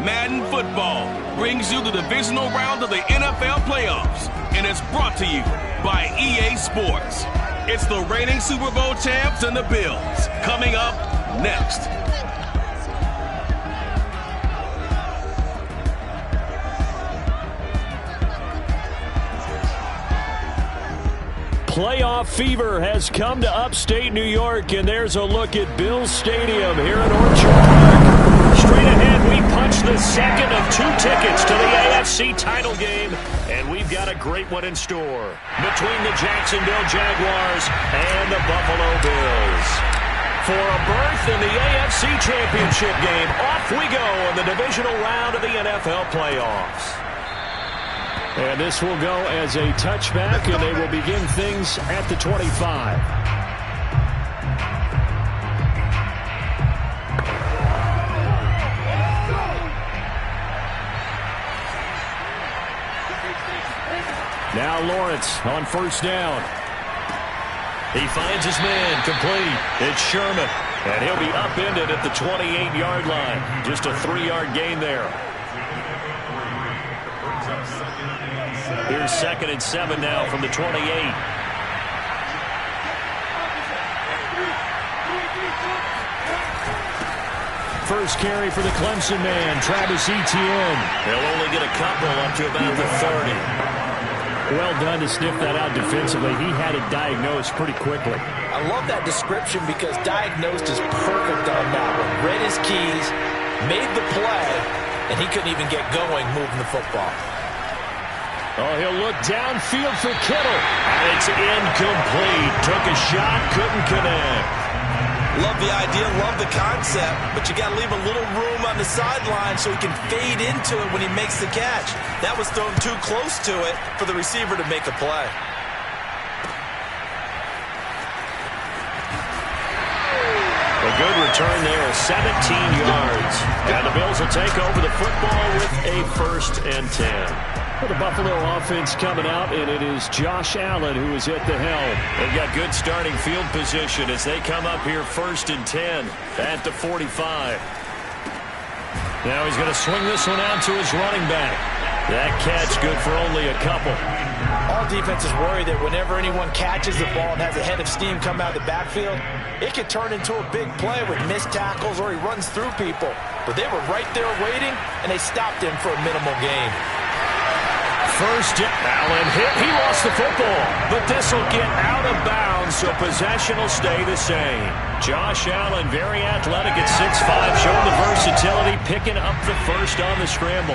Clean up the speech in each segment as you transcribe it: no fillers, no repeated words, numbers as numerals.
Madden Football brings you the divisional round of the NFL playoffs, and it's brought to you by EA Sports. It's the reigning Super Bowl champs and the Bills coming up next. Playoff fever has come to upstate New York, and there's a look at Bills Stadium here at Orchard Park. Straight ahead, we punch the second of 2 tickets to the AFC title game, and we've got a great one in store between the Jacksonville Jaguars and the Buffalo Bills. For a berth in the AFC Championship game, off we go in the divisional round of the NFL playoffs. And this will go as a touchback, and they will begin things at the 25. Now Lawrence on first down. He finds his man complete. It's Sherman, and he'll be upended at the 28-yard line. Just a 3-yard gain there. Here's 2nd and 7 now from the 28. First carry for the Clemson man, Travis Etienne. He'll only get a couple up to about the 30. Well done to sniff that out defensively. He had it diagnosed pretty quickly. I love that description because diagnosed is perfect on that one. Read his keys, made the play, and he couldn't even get going moving the football. Oh, he'll look downfield for Kittle. And it's incomplete. Took a shot, couldn't connect. Love the idea, love the concept, but you got to leave a little room on the sideline so he can fade into it when he makes the catch. That was thrown too close to it for the receiver to make a play. A good return there, 17 yards. And the Bills will take over the football with a 1st and 10. For the Buffalo offense coming out, and it is Josh Allen who is at the helm. They've got good starting field position as they come up here 1st and 10 at the 45. Now he's going to swing this one out to his running back. That catch good for only a couple. All defenses worry that whenever anyone catches the ball and has a head of steam come out of the backfield, it could turn into a big play with missed tackles or he runs through people. But they were right there waiting, and they stopped him for a minimal gain. First, Allen hit. He lost the football, but this will get out of bounds, so possession will stay the same. Josh Allen, very athletic at 6'5", showing the versatility, picking up the first on the scramble.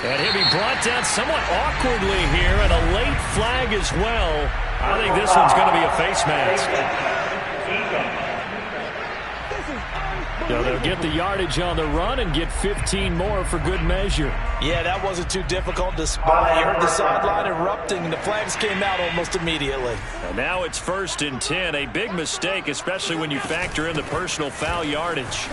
And he'll be brought down somewhat awkwardly here, and a late flag as well. I think this one's going to be a face mask. So they'll get the yardage on the run and get 15 more for good measure. Yeah, that wasn't too difficult to spot. You heard the sideline erupting, and the flags came out almost immediately. And now it's 1st and 10. A big mistake, especially when you factor in the personal foul yardage.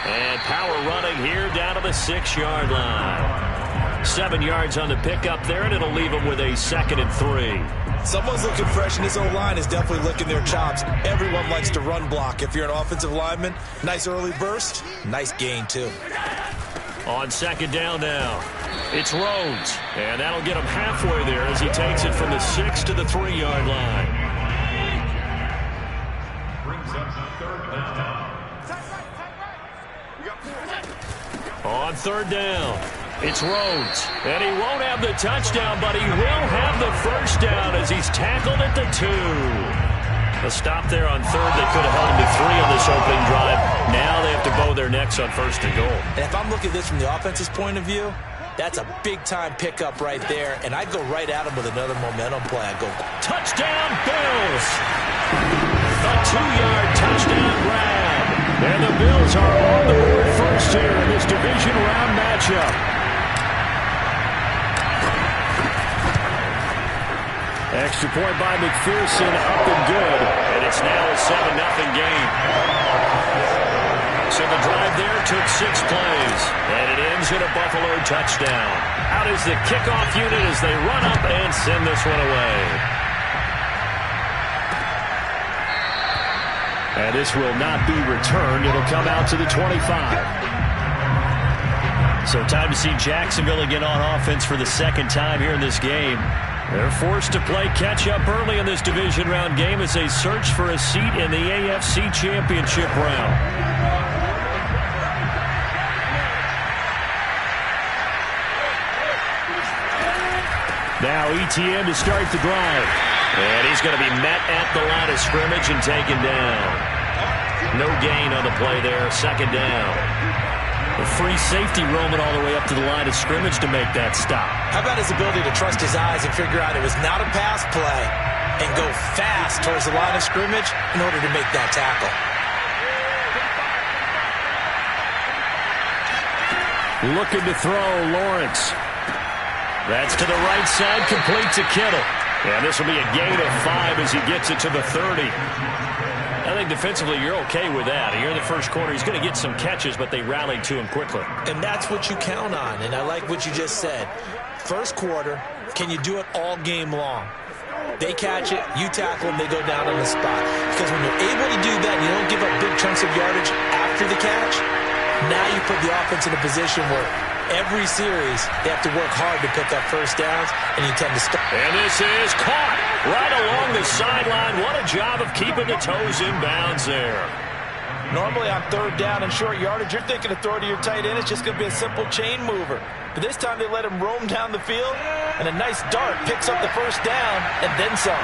And power running here down to the 6-yard line. 7 yards on the pickup there, and it'll leave them with a 2nd and 3. Someone's looking fresh, and his O-line is definitely licking their chops. Everyone likes to run block. If you're an offensive lineman, nice early burst, nice gain, too. On 2nd down now, it's Rhodes, and that'll get him halfway there as he takes it from the 6 to the 3-yard line. On 3rd down, it's Rhodes, and he won't have the touchdown, but he will have the first down as he's tackled at the 2. A stop there on 3rd. They could have held him to 3 on this opening drive. Now they have to bow their necks on 1st and goal. And if I'm looking at this from the offense's point of view, that's a big-time pickup right there, and I'd go right at him with another momentum play. I'd go, touchdown, Bills! A 2-yard touchdown grab. And the Bills are on the board first here in this division round matchup. Extra point by McPherson, up and good. And it's now a 7-0 game. So the drive there took 6 plays. And it ends in a Buffalo touchdown. Out is the kickoff unit as they run up and send this one away. And this will not be returned. It'll come out to the 25. So time to see Jacksonville again on offense for the second time here in this game. They're forced to play catch-up early in this division round game as they search for a seat in the AFC Championship round. Now ETN to start the drive. And he's going to be met at the line of scrimmage and taken down. No gain on the play there. Second down. A free safety roaming all the way up to the line of scrimmage to make that stop. How about his ability to trust his eyes and figure out it was not a pass play and go fast towards the line of scrimmage in order to make that tackle. Looking to throw, Lawrence. That's to the right side, complete to Kittle. And this will be a gain of 5 as he gets it to the 30. I think defensively you're okay with that. Here in the first quarter, he's going to get some catches, but they rallied to him quickly. And that's what you count on, and I like what you just said. First quarter, can you do it all game long? They catch it, you tackle them, they go down on the spot. Because when you're able to do that and you don't give up big chunks of yardage after the catch, now you put the offense in a position where every series they have to work hard to pick up first downs, and you tend to stop. And this is caught right along the sideline. What a job of keeping the toes in bounds there. Normally on third down and short yardage, you're thinking to throw to your tight end. It's just going to be a simple chain mover. But this time they let him roam down the field, and a nice dart picks up the first down and then some.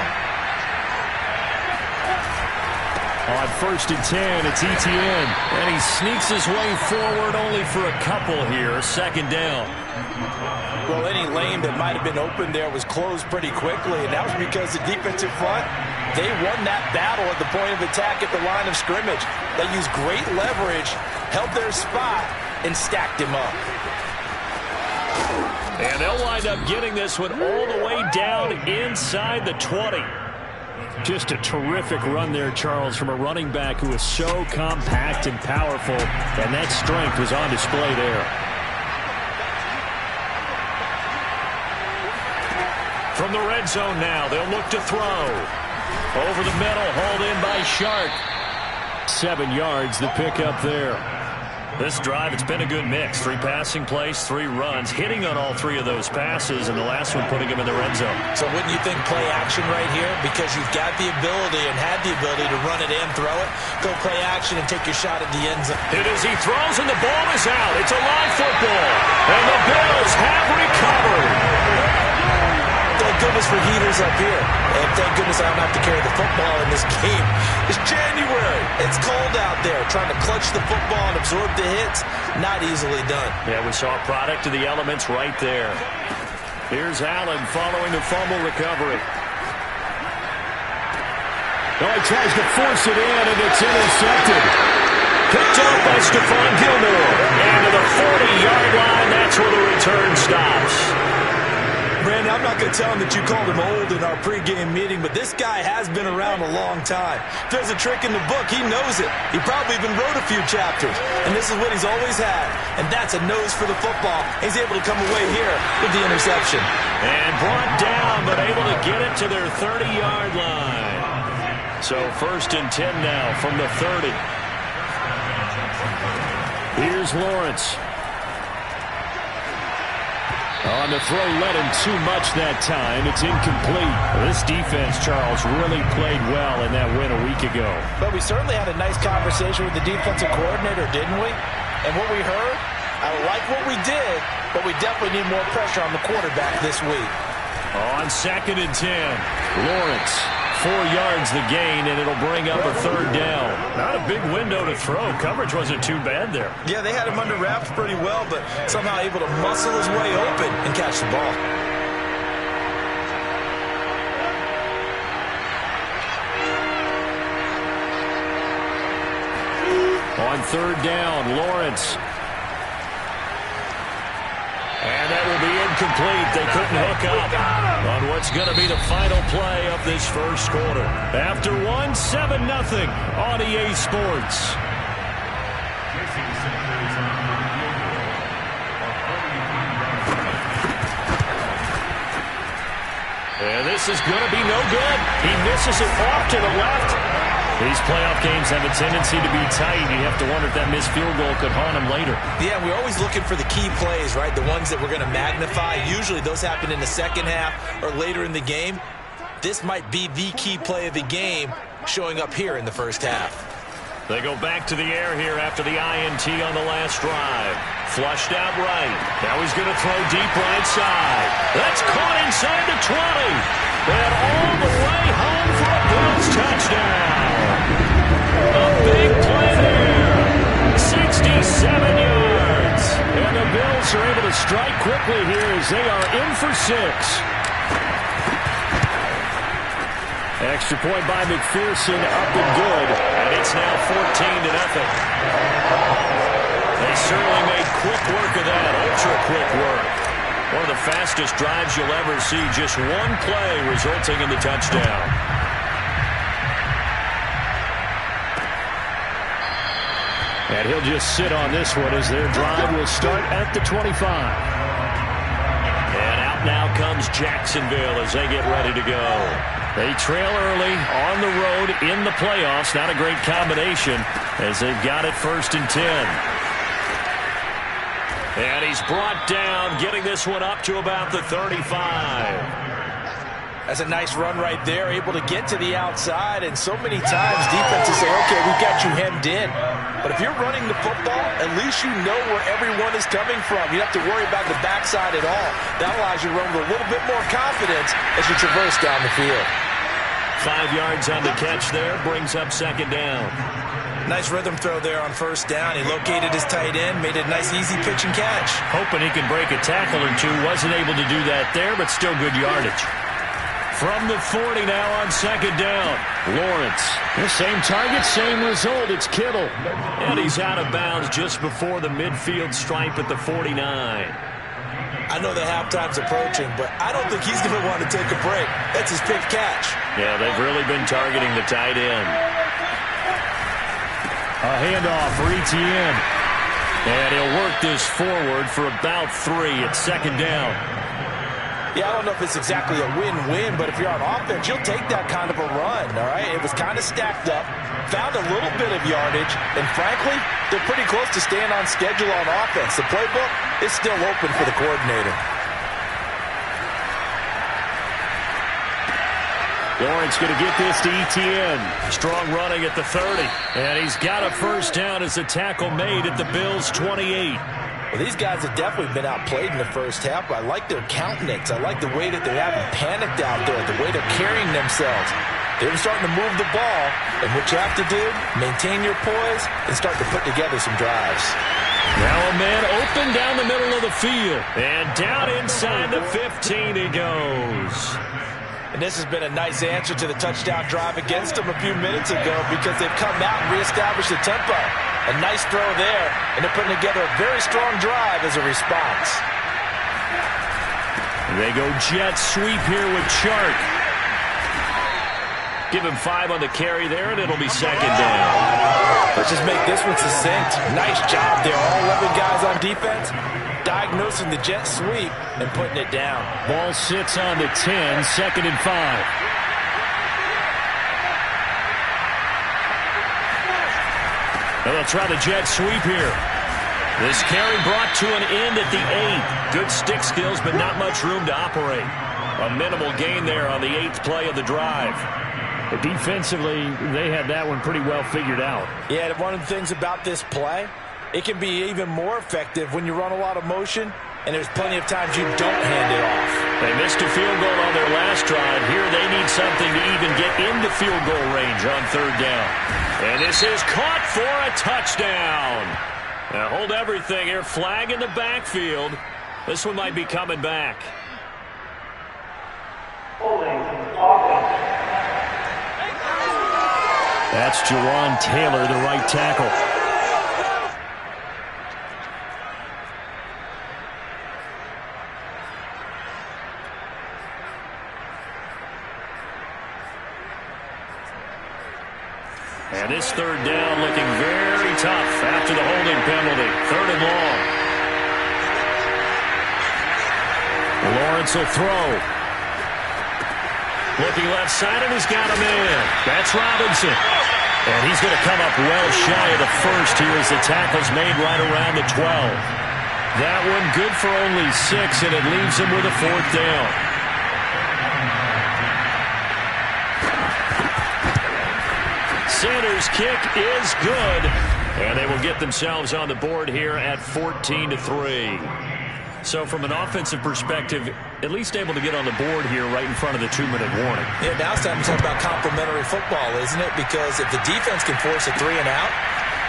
On 1st and 10, it's ETN. And he sneaks his way forward only for a couple here. Second down. Well, any lane that might have been open there was closed pretty quickly, and that was because the defensive front, they won that battle at the point of attack at the line of scrimmage. They used great leverage, held their spot, and stacked him up. And they'll wind up getting this one all the way down inside the 20. Just a terrific run there, Charles, from a running back who is so compact and powerful, and that strength was on display there. From the red zone now, they'll look to throw. Over the middle, hauled in by Shark. 7 yards, the pickup there. This drive, it's been a good mix. 3 passing plays, 3 runs, hitting on all 3 of those passes, and the last one putting him in the red zone. So wouldn't you think play action right here? Because you've got the ability and had the ability to run it and throw it. Go play action and take your shot at the end zone. It is, he throws, and the ball is out. It's a live football, and the Bills have recovered. Thank goodness for heaters up here. And thank goodness I don't have to carry the football in this game. It's January. It's cold out there. Trying to clutch the football and absorb the hits, not easily done. Yeah, we saw a product of the elements right there. Here's Allen following the fumble recovery. Oh, he tries to force it in, and it's intercepted. Picked up by Stephon Gilmore. And to the 40-yard line, that's where the return stops. Brandon, I'm not going to tell him that you called him old in our pregame meeting, but this guy has been around a long time. If there's a trick in the book, he knows it. He probably even wrote a few chapters, and this is what he's always had, and that's a nose for the football. He's able to come away here with the interception. And brought down, but able to get it to their 30-yard line. So 1st and 10 now from the 30. Here's Lawrence. On the throw, led him too much that time. It's incomplete. This defense, Charles, really played well in that win a week ago. But we certainly had a nice conversation with the defensive coordinator, didn't we? And what we heard, I like what we did, but we definitely need more pressure on the quarterback this week. On 2nd and 10, Lawrence. 4 yards the gain, and it'll bring up a 3rd down. Not a big window to throw. Coverage wasn't too bad there. Yeah, they had him under wraps pretty well, but somehow able to muscle his way open and catch the ball. On 3rd down, Lawrence. And that will be incomplete. They couldn't hook up on what's going to be the final play of this first quarter. After 7-0 on EA Sports. And this is going to be no good. He misses it off to the left. These playoff games have a tendency to be tight. You have to wonder if that missed field goal could haunt them later. Yeah, we're always looking for the key plays, right? The ones that we're going to magnify. Usually those happen in the second half or later in the game. This might be the key play of the game showing up here in the first half. They go back to the air here after the INT on the last drive. Flushed out right. Now he's going to throw deep right side. That's caught inside the 20. And all the way home for a Bills touchdown. A big play there. 67 yards. And the Bills are able to strike quickly here as they are in for 6. Extra point by McPherson, up and good, and it's now 14-0. They certainly made quick work of that, ultra-quick work. One of the fastest drives you'll ever see, just one play resulting in the touchdown. And he'll just sit on this one as their drive will start at the 25. And out now comes Jacksonville as they get ready to go. They trail early on the road in the playoffs. Not a great combination as they've got it 1st and 10. And he's brought down, getting this one up to about the 35. That's a nice run right there, able to get to the outside. And so many times defenses say, okay, we've got you hemmed in. But if you're running the football, at least you know where everyone is coming from. You don't have to worry about the backside at all. That allows you to run with a little bit more confidence as you traverse down the field. 5 yards on the catch there, brings up 2nd down. Nice rhythm throw there on 1st down. He located his tight end, made it a nice easy pitch and catch. Hoping he can break a tackle or two. Wasn't able to do that there, but still good yardage. From the 40 now on 2nd down. Lawrence. The same target, same result. It's Kittle. And he's out of bounds just before the midfield stripe at the 49. I know the halftime's approaching, but I don't think he's going to want to take a break. That's his pick catch. Yeah, they've really been targeting the tight end. A handoff for Etienne. And he'll work this forward for about 3 at 2nd down. Yeah, I don't know if it's exactly a win-win, but if you're on offense, you'll take that kind of a run, all right? It was kind of stacked up, found a little bit of yardage, and frankly, they're pretty close to staying on schedule on offense. The playbook is still open for the coordinator. Lawrence going to get this to Etienne. Strong running at the 30. And he's got a 1st down as the tackle made at the Bills' 28. Well, these guys have definitely been outplayed in the first half, but I like their countenance. I like the way that they haven't panicked out there, the way they're carrying themselves. They're starting to move the ball, and what you have to do, maintain your poise and start to put together some drives. Now a man open down the middle of the field, and down inside the 15 he goes. And this has been a nice answer to the touchdown drive against them a few minutes ago because they've come out and reestablished the tempo. A nice throw there, and they're putting together a very strong drive as a response. They go jet sweep here with Chark. Give him 5 on the carry there, and it'll be 2nd down. Let's just make this one succinct. Nice job there. All 11 guys on defense diagnosing the jet sweep and putting it down. Ball sits on the 10, 2nd and 5. Now they'll try the jet sweep here. This carry brought to an end at the 8. Good stick skills, but not much room to operate. A minimal gain there on the 8th play of the drive. But defensively, they had that one pretty well figured out. Yeah, one of the things about this play, it can be even more effective when you run a lot of motion, and there's plenty of times you don't hand it off. They missed a field goal on their last drive. Here they need something to even get into field goal range on 3rd down. And this is caught for a touchdown. Now hold everything here. Flag in the backfield. This one might be coming back. That's Jawan Taylor, the right tackle. And this 3rd down looking very tough after the holding penalty. 3rd and long. Lawrence will throw. Looking left side, and he's got him in. That's Robinson. And he's going to come up well shy of the first here as the tackle's made right around the 12. That one good for only 6, and it leaves him with a 4th down. Sanders' kick is good, and they will get themselves on the board here at 14-3. So from an offensive perspective, at least able to get on the board here right in front of the 2-minute warning. Yeah, now it's time to talk about complementary football, isn't it? Because if the defense can force a 3 and out,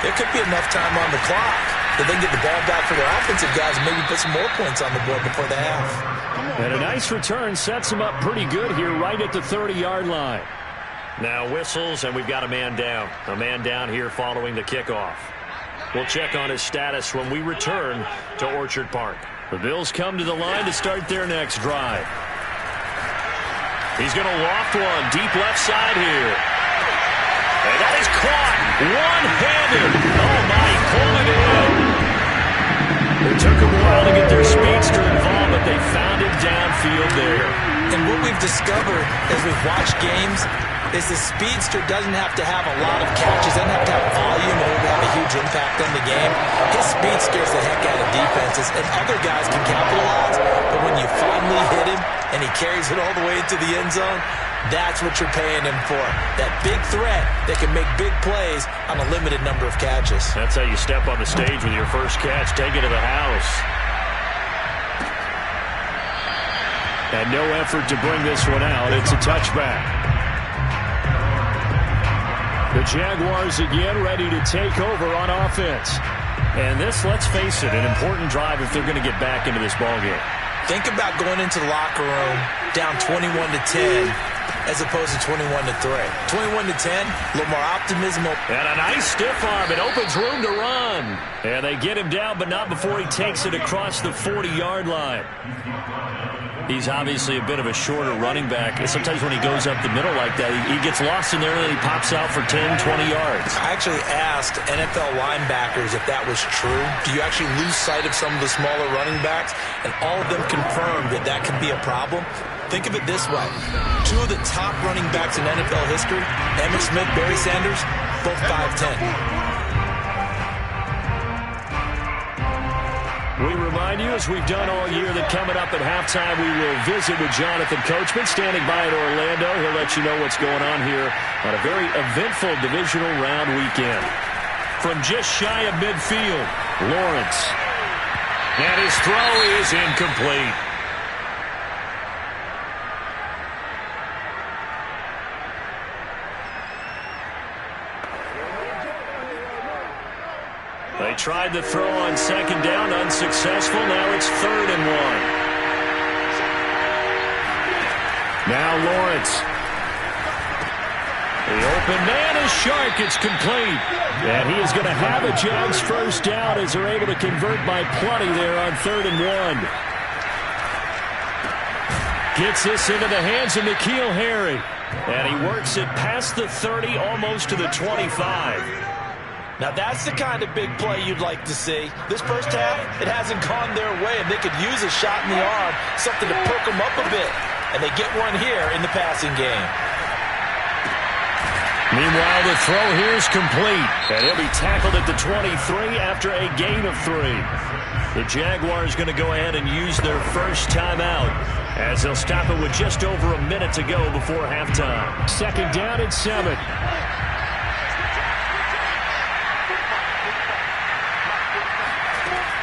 there could be enough time on the clock that they can get the ball back for their offensive guys and maybe put some more points on the board before the half. And a nice return sets them up pretty good here right at the 30-yard line. Now whistles, and we've got a man down. A man down here following the kickoff. We'll check on his status when we return to Orchard Park. The Bills come to the line to start their next drive. He's going to loft one deep left side here. And that is caught one-handed. Oh, my, pulled it in. It took them a while to get their speedster involved, but they found him downfield there. And what we've discovered as we've watched games is the speedster doesn't have to have a lot of catches, doesn't have to have volume in order to have a huge impact on the game. His speed scares the heck out of defenses, and other guys can capitalize. But when you finally hit him and he carries it all the way into the end zone, that's what you're paying him for. That big threat that can make big plays on a limited number of catches. That's how you step on the stage with your first catch. Take it to the house. And no effort to bring this one out. It's a touchback. The Jaguars again ready to take over on offense. And this, let's face it, an important drive if they're going to get back into this ballgame. Think about going into the locker room down 21-10 as opposed to 21-3. 21-10, a little more optimism. And a nice stiff arm. It opens room to run. And they get him down, but not before he takes it across the 40-yard line. He's obviously a bit of a shorter running back. Sometimes when he goes up the middle like that, he gets lost in there and then he pops out for 10, 20 yards. I actually asked NFL linebackers if that was true. Do you actually lose sight of some of the smaller running backs? And all of them confirmed that that can be a problem. Think of it this way. 2 of the top running backs in NFL history, Emmitt Smith, Barry Sanders, both 5'10". We remind you, as we've done all year, that coming up at halftime, we will visit with Jonathan Coachman, standing by in Orlando. He'll let you know what's going on here on a very eventful divisional round weekend. From just shy of midfield, Lawrence. And his throw is incomplete. They tried the throw on second down, unsuccessful. Now it's 3rd and 1. Now Lawrence. The open man is Shark. It's complete. And he is going to have a Jags first down as they're able to convert by plenty there on 3rd and 1. Gets this into the hands of N'Keal Harry. And he works it past the 30, almost to the 25. Now that's the kind of big play you'd like to see. This first half, it hasn't gone their way, and they could use a shot in the arm, something to perk them up a bit. And they get one here in the passing game. Meanwhile, the throw here is complete. And he'll be tackled at the 23 after a gain of 3. The Jaguars going to go ahead and use their first timeout as they'll stop it with just over a minute to go before halftime. 2nd down and 7.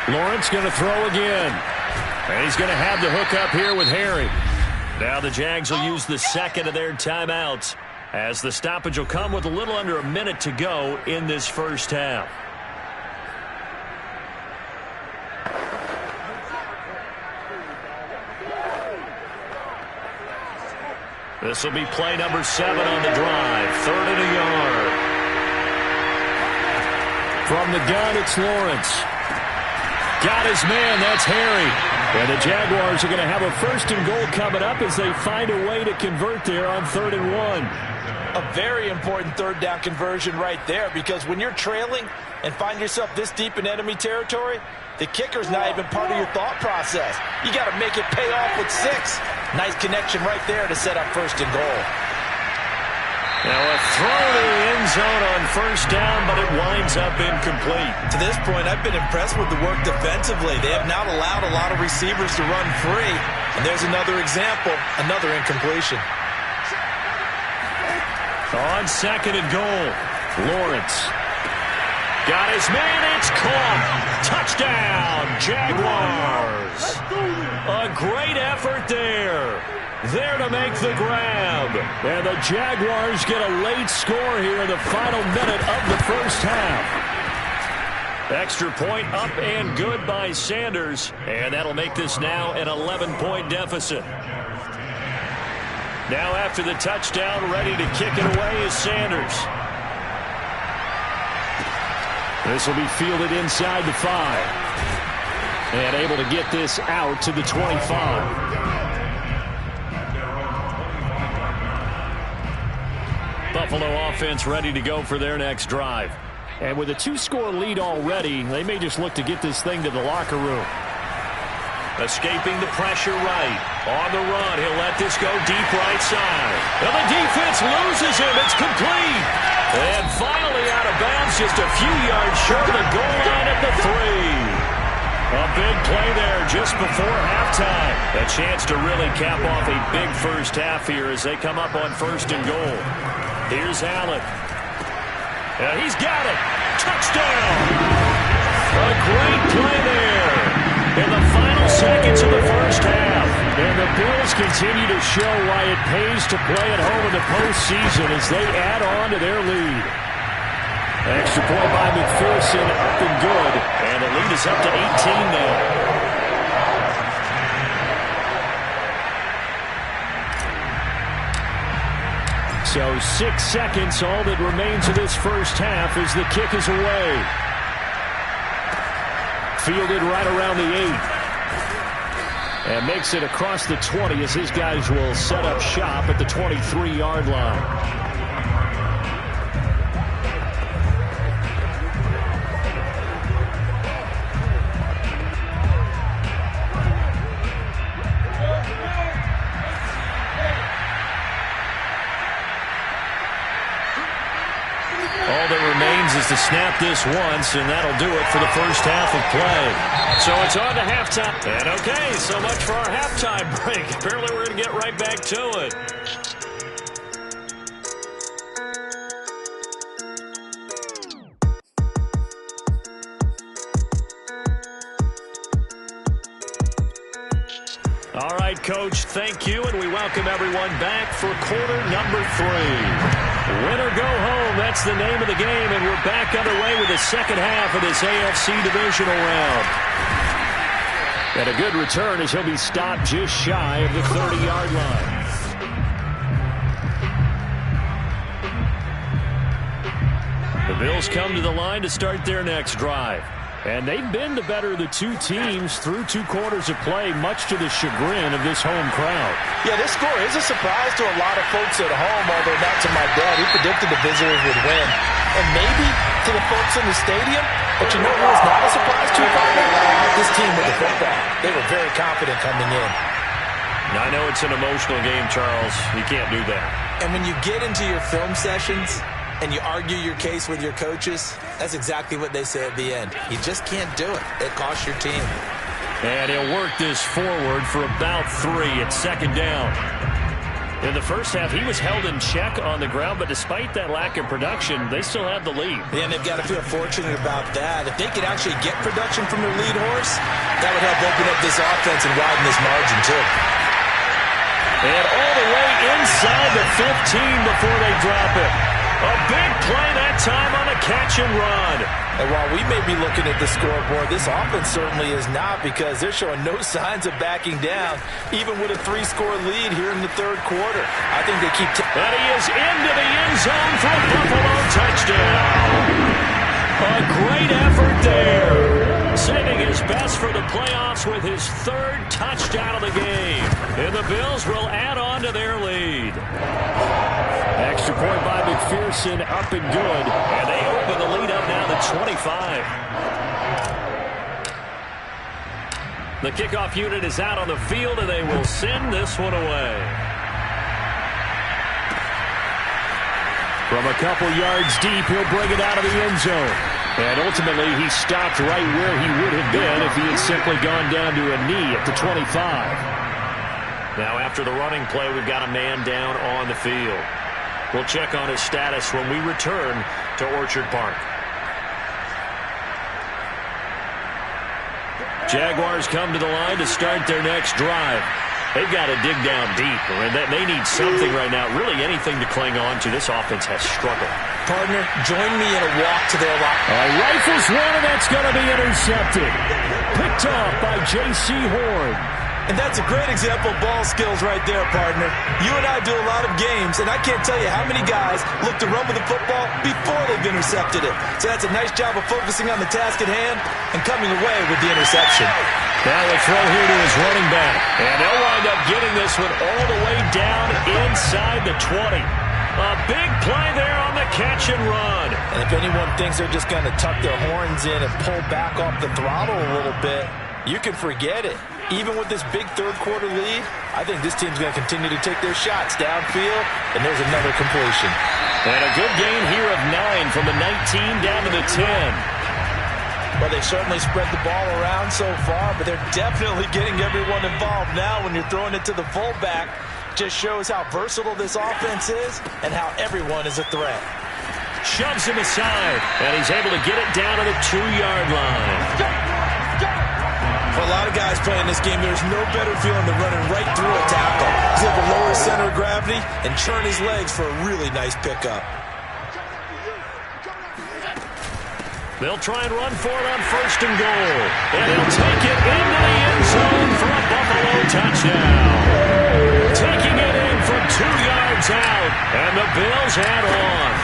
Lawrence going to throw again. And he's going to have the hook up here with Harry. Now the Jags will use the second of their timeouts as the stoppage will come with a little under a minute to go in this first half. This will be play number 7 on the drive. 3rd and a yard. From the gun, it's Lawrence. Got his man, that's Harry. And the Jaguars are going to have a 1st and goal coming up as they find a way to convert there on 3rd and 1. A very important 3rd down conversion right there, because when you're trailing and find yourself this deep in enemy territory, the kicker's not even part of your thought process. You got to make it pay off with 6. Nice connection right there to set up 1st and goal. Now a throw to the end zone on first down, but it winds up incomplete. To this point, I've been impressed with the work defensively. They have not allowed a lot of receivers to run free. And there's another example, another incompletion. On second and goal, Lawrence. Got his man, it's caught. Touchdown, Jaguars. A great effort there. There to make the grab. And the Jaguars get a late score here in the final minute of the first half. Extra point up and good by Sanders. And that'll make this now an 11-point deficit. Now after the touchdown, ready to kick it away is Sanders. This will be fielded inside the 5. And able to get this out to the 25. Buffalo offense ready to go for their next drive. And with a 2-score lead already, they may just look to get this thing to the locker room. Escaping the pressure right. On the run, he'll let this go deep right side. And the defense loses him. It's complete. And finally out of bounds, just a few yards short of the goal line at the 3. A big play there just before halftime. A chance to really cap off a big first half here as they come up on first and goal. Here's Allen. And he's got it. Touchdown. A great play there in the final seconds of the first half. And the Bills continue to show why it pays to play at home in the postseason as they add on to their lead. Extra point by McPherson, up and good. And the lead is up to 18 now. So 6 seconds, all that remains of this first half as the kick is away. Fielded right around the 8. And makes it across the 20 as his guys will set up shop at the 23-yard line. All that remains is to snap this once, and that'll do it for the first half of play. So it's on to halftime. And okay, so much for our halftime break. Apparently we're going to get right back to it. All right, Coach, thank you, and we welcome everyone back for quarter number 3. Win or go home, that's the name of the game, and we're back underway with the second half of this AFC divisional round. And a good return as he'll be stopped just shy of the 30-yard line. The Bills come to the line to start their next drive. And they've been the better of the two teams through 2 quarters of play, much to the chagrin of this home crowd. Yeah, this score is a surprise to a lot of folks at home, although not to my dad. He predicted the visitors would win. And maybe to the folks in the stadium, but you know who was not a surprise to, partner? This team with the football. They were very confident coming in. Now, I know it's an emotional game, Charles. You can't do that. And when you get into your film sessions and you argue your case with your coaches, that's exactly what they say at the end. You just can't do it. It costs your team. And he'll work this forward for about 3 at second down. In the first half, he was held in check on the ground, but despite that lack of production, they still have the lead. Yeah, and they've got to feel fortunate about that. If they could actually get production from their lead horse, that would help open up this offense and widen this margin, too. And all the way inside the 15 before they drop it. A big play that time on a catch and run. And while we may be looking at the scoreboard, this offense certainly is not, because they're showing no signs of backing down, even with a 3-score lead here in the third quarter. I think they keep... And he is into the end zone for a Buffalo touchdown. A great effort there. Saving his best for the playoffs with his 3rd touchdown of the game. And the Bills will add on to their lead. Extra point by McPherson, up and good. And they open the lead up now to 25. The kickoff unit is out on the field, and they will send this one away. From a couple yards deep, he'll bring it out of the end zone. And ultimately, he stopped right where he would have been if he had simply gone down to a knee at the 25. Now, after the running play, we've got a man down on the field. We'll check on his status when we return to Orchard Park. Jaguars come to the line to start their next drive. They've got to dig down deep, and they need something right now, really anything to cling on to. This offense has struggled. Partner, join me in a walk to their lock. Rifles one, and that's going to be intercepted. Picked off by J.C. Horn. And that's a great example of ball skills right there, partner. You and I do a lot of games, and I can't tell you how many guys look to run with the football before they've intercepted it. So that's a nice job of focusing on the task at hand and coming away with the interception. Now a throw here to his running back. And they'll wind up getting this one all the way down inside the 20. A big play there on the catch and run. And if anyone thinks they're just going to tuck their horns in and pull back off the throttle a little bit, you can forget it. Even with this big third-quarter lead, I think this team's going to continue to take their shots downfield, and there's another completion. And a good gain here of 9 from the 19 down to the 10. Well, they certainly spread the ball around so far, but they're definitely getting everyone involved now when you're throwing it to the fullback. Just shows how versatile this offense is and how everyone is a threat. Shoves him aside, and he's able to get it down to the 2-yard line. For a lot of guys playing this game, there's no better feeling than running right through a tackle. He's able to lower his center of gravity and churn his legs for a really nice pickup. They'll try and run for it on 1st and goal. And he'll take it into the end zone for a Buffalo touchdown. Taking it in from 2 yards out, and the Bills add on.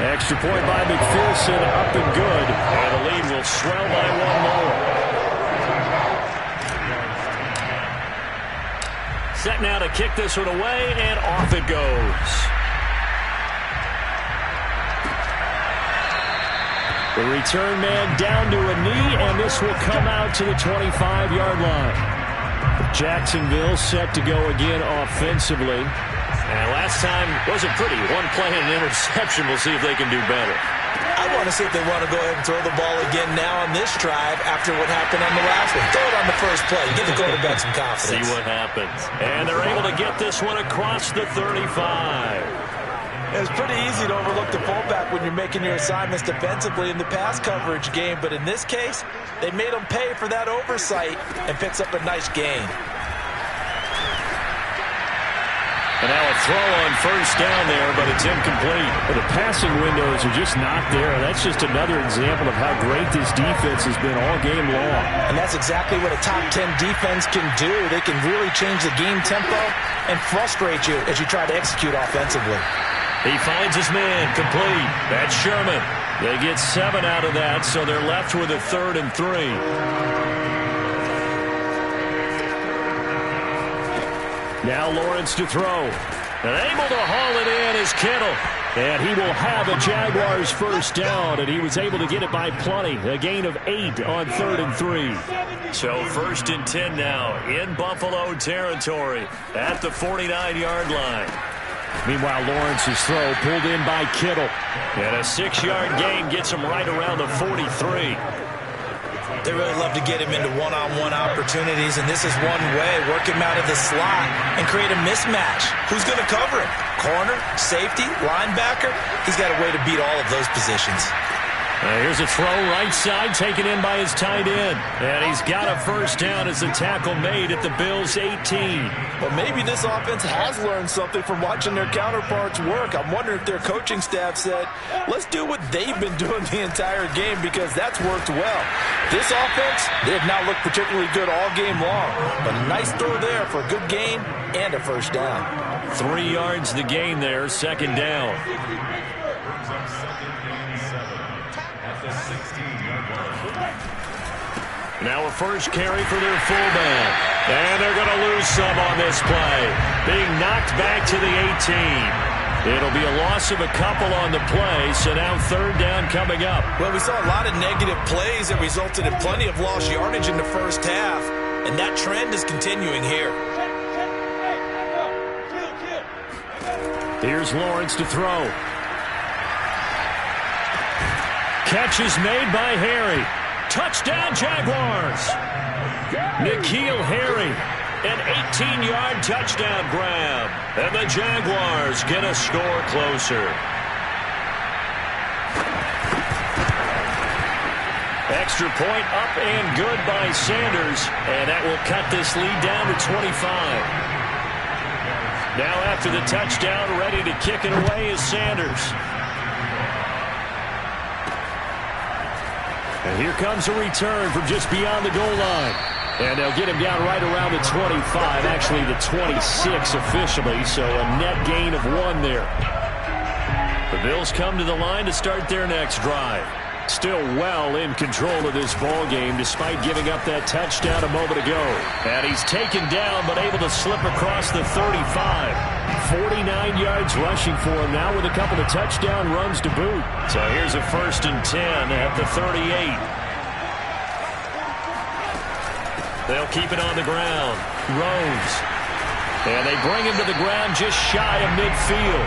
Extra point by McPherson, up and good. And the lead will swell by 1 more. Set now to kick this one away, and off it goes. The return man down to a knee, and this will come out to the 25-yard line. Jacksonville set to go again offensively. And last time wasn't pretty. One play and an interception. We'll see if they can do better. I want to see if they want to go ahead and throw the ball again now on this drive after what happened on the last one. Throw it on the first play. Give the quarterback some confidence. See what happens. And they're able to get this one across the 35. It's pretty easy to overlook the fullback when you're making your assignments defensively in the pass coverage game. But in this case, they made him pay for that oversight and picks up a nice gain. And now a throw on 1st down there, but it's incomplete. Well, the passing windows are just not there. That's just another example of how great this defense has been all game long. And that's exactly what a top 10 defense can do. They can really change the game tempo and frustrate you as you try to execute offensively. He finds his man, complete. That's Sherman. They get 7 out of that, so they're left with a 3rd and 3. Now Lawrence to throw. And able to haul it in is Kittle. And he will have a Jaguars 1st down, and he was able to get it by plenty. A gain of 8 on 3rd and 3. So 1st and 10 now in Buffalo territory at the 49-yard line. Meanwhile, Lawrence's throw pulled in by Kittle. And a 6-yard gain gets him right around the 43. They really love to get him into one-on-one opportunities, and this is one way. Work him out of the slot and create a mismatch. Who's going to cover him? Corner, safety, linebacker? He's got a way to beat all of those positions. Here's a throw right side taken in by his tight end. And he's got a 1st down as the tackle made at the Bills' 18. Well, maybe this offense has learned something from watching their counterparts work. I'm wondering if their coaching staff said, let's do what they've been doing the entire game, because that's worked well. This offense, they have not looked particularly good all game long. But a nice throw there for a good gain and a 1st down. 3 yards the gain there, 2nd down. Now a 1st carry for their fullback. And they're going to lose some on this play. Being knocked back to the 18. It'll be a loss of a couple on the play, so now 3rd down coming up. Well, we saw a lot of negative plays that resulted in plenty of lost yardage in the 1st half, and that trend is continuing here. Here's Lawrence to throw. Catch is made by Harry. Touchdown, Jaguars. N'Keal Harry, an 18-yard touchdown grab. And the Jaguars get a score closer. Extra point up and good by Sanders. And that will cut this lead down to 25. Now after the touchdown, ready to kick it away is Sanders. And here comes a return from just beyond the goal line. And they'll get him down right around the 25, actually the 26 officially, so a net gain of 1 there. The Bills come to the line to start their next drive. Still well in control of this ball game despite giving up that touchdown a moment ago. And he's taken down but able to slip across the 35. 49 yards rushing for him now with a couple of touchdown runs to boot. So here's a 1st and 10 at the 38. They'll keep it on the ground. Rose. And they bring him to the ground just shy of midfield.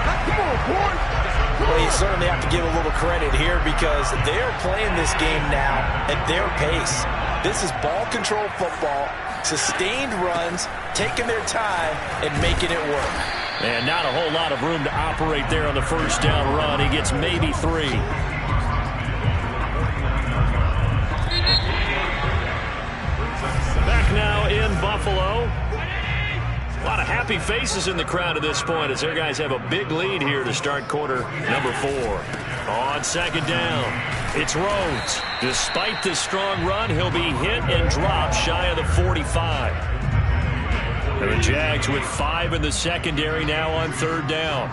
Well, you certainly have to give a little credit here because they're playing this game now at their pace. This is ball control football, sustained runs, taking their time, and making it work. And not a whole lot of room to operate there on the first down run. He gets maybe 3. Back now in Buffalo. A lot of happy faces in the crowd at this point as their guys have a big lead here to start quarter number 4. On 2nd down, it's Rhodes. Despite this strong run, he'll be hit and dropped shy of the 45. And the Jags with 5 in the secondary now on 3rd down.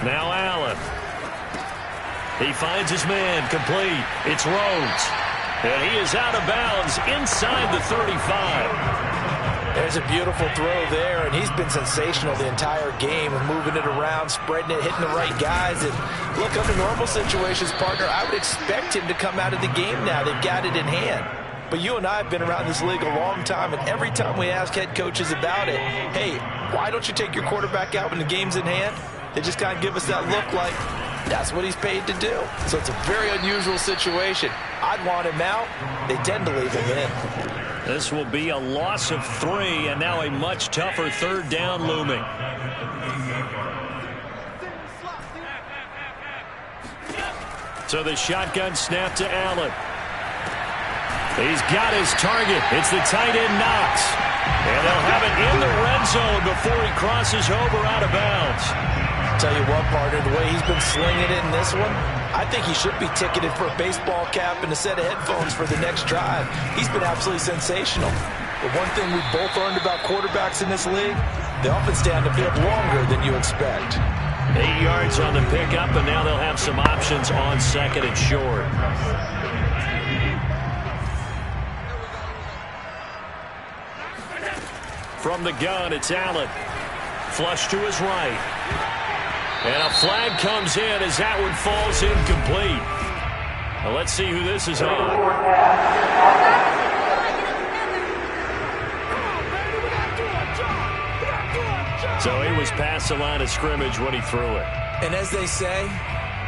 Now Allen. He finds his man complete. It's Rhodes. And he is out of bounds inside the 35. There's a beautiful throw there, and he's been sensational the entire game, moving it around, spreading it, hitting the right guys. And look, under normal situations, partner, I would expect him to come out of the game now. They've got it in hand. But you and I have been around this league a long time, and every time we ask head coaches about it, hey, why don't you take your quarterback out when the game's in hand? They just kind of give us that look like that's what he's paid to do. So it's a very unusual situation. I'd want him out. They tend to leave him in. This will be a loss of 3, and now a much tougher 3rd down looming. So the shotgun snap to Allen. He's got his target. It's the tight end Knox. And they'll have it in the red zone before he crosses over out of bounds. Tell you what, partner, the way he's been slinging it in this one, I think he should be ticketed for a baseball cap and a set of headphones for the next drive. He's been absolutely sensational. The one thing we both learned about quarterbacks in this league, they often stay on the field longer than you expect. 8 yards on the pickup, and now they'll have some options on 2nd and short. From the gun, it's Allen. Flush to his right. And a flag comes in as that one falls incomplete. Now let's see who this is on. So he was past the line of scrimmage when he threw it. And as they say,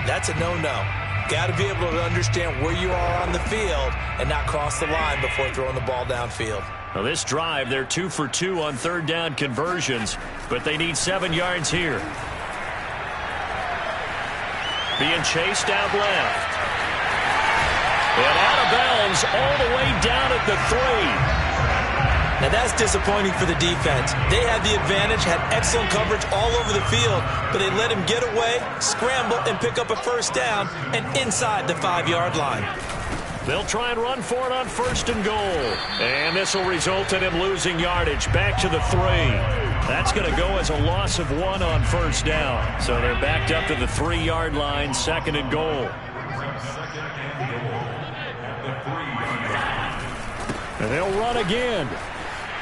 that's a no-no. Got to be able to understand where you are on the field and not cross the line before throwing the ball downfield. Now this drive, they're 2 for 2 on 3rd down conversions, but they need 7 yards here. Being chased out left. And out of bounds all the way down at the 3. Now that's disappointing for the defense. They had the advantage, had excellent coverage all over the field, but they let him get away, scramble, and pick up a 1st down and inside the 5-yard line. They'll try and run for it on 1st and goal. And this will result in him losing yardage back to the 3. That's going to go as a loss of 1 on 1st down. So they're backed up to the 3-yard line, 2nd and goal. And they'll run again.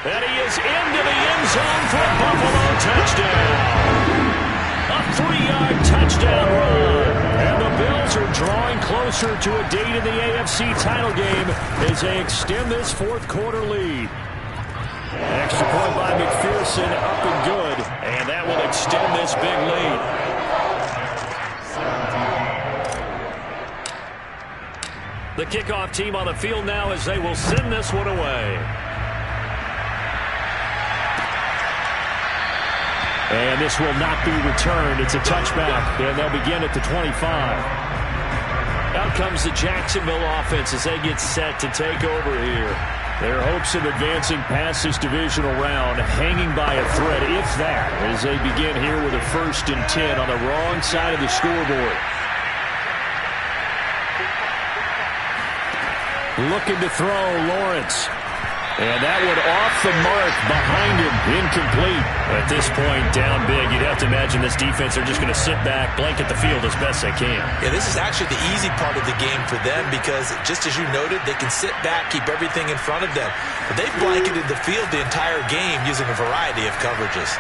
And he is into the end zone for a Buffalo touchdown. A 3-yard touchdown run. And the Bills are drawing closer to a date in the AFC title game as they extend this 4th quarter lead. Extra point by McPherson, up and good. And that will extend this big lead. The kickoff team on the field now as they will send this one away. And this will not be returned. It's a touchback, and they'll begin at the 25. Out comes the Jacksonville offense as they get set to take over here. Their hopes of advancing past this divisional round hanging by a thread, if that, as they begin here with a 1st and 10 on the wrong side of the scoreboard. Looking to throw, Lawrence. And that one off the mark behind him, incomplete. At this point, down big, you'd have to imagine this defense are just going to sit back, blanket the field as best they can. Yeah, this is actually the easy part of the game for them because, just as you noted, they can sit back, keep everything in front of them. But they've blanketed the field the entire game using a variety of coverages.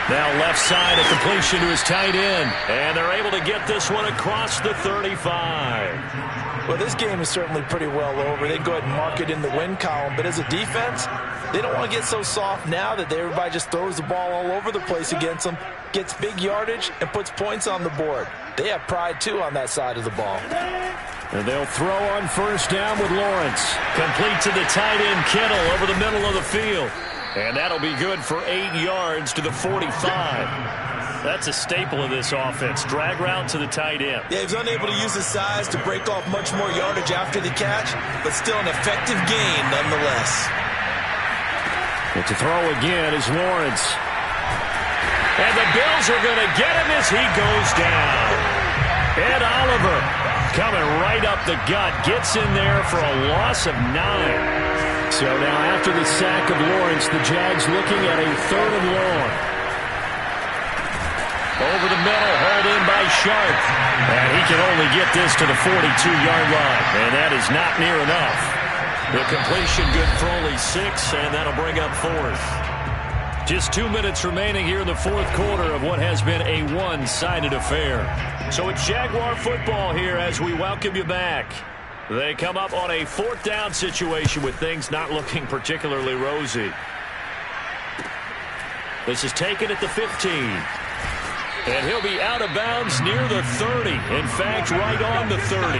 Now left side, a completion to his tight end. And they're able to get this one across the 35. Well, this game is certainly pretty well over. They go ahead and mark it in the win column. But as a defense, they don't want to get so soft now that everybody just throws the ball all over the place against them, gets big yardage, and puts points on the board. They have pride, too, on that side of the ball. And they'll throw on 1st down with Lawrence. Complete to the tight end, Kittle, over the middle of the field. And that'll be good for 8 yards to the 45. That's a staple of this offense. Drag route to the tight end. Yeah, he was unable to use his size to break off much more yardage after the catch, but still an effective gain nonetheless. But to throw again is Lawrence. And the Bills are going to get him as he goes down. Ed Oliver coming right up the gut. Gets in there for a loss of 9. So now after the sack of Lawrence, the Jags looking at a 3rd and long. Over the middle, hauled in by Sharp. And he can only get this to the 42-yard line. And that is not near enough. The completion good for only 6, and that'll bring up 4th. Just 2 minutes remaining here in the 4th quarter of what has been a one-sided affair. So it's Jaguar football here as we welcome you back. They come up on a 4th down situation with things not looking particularly rosy. This is taken at the 15. And he'll be out of bounds near the 30. In fact, right on the 30.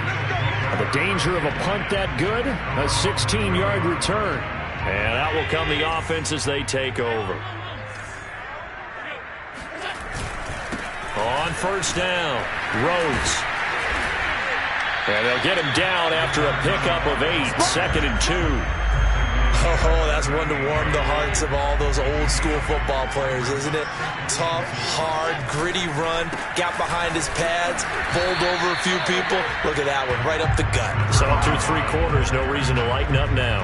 The danger of a punt that good? A 16-yard return. And out will come the offense as they take over. On 1st down, Rhodes. And they'll get him down after a pickup of 8. 2nd and 2. Oh, that's one to warm the hearts of all those old-school football players, isn't it? Tough, hard, gritty run, got behind his pads, bowled over a few people. Look at that one, right up the gut. So through 3 quarters, no reason to lighten up now.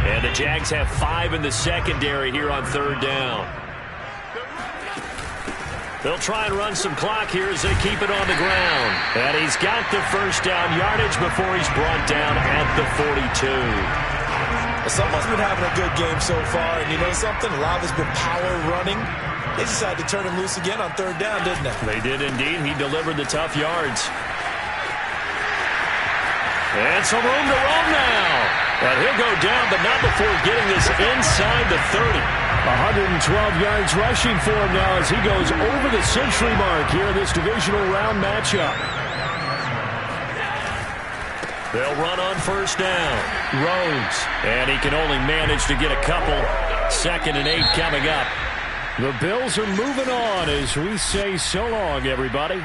And the Jags have 5 in the secondary here on 3rd down. They'll try and run some clock here as they keep it on the ground. And he's got the 1st down yardage before he's brought down at the 42. Someone's been having a good game so far, and you know something? A lot of it's been power running. They decided to turn him loose again on 3rd down, didn't they? They did indeed. He delivered the tough yards. And some room to roam now. And he'll go down, but not before getting this inside the 30. 112 yards rushing for him now as he goes over the century mark here in this divisional round matchup. They'll run on 1st down. Rhodes. And he can only manage to get a couple. 2nd and 8 coming up. The Bills are moving on as we say so long, everybody.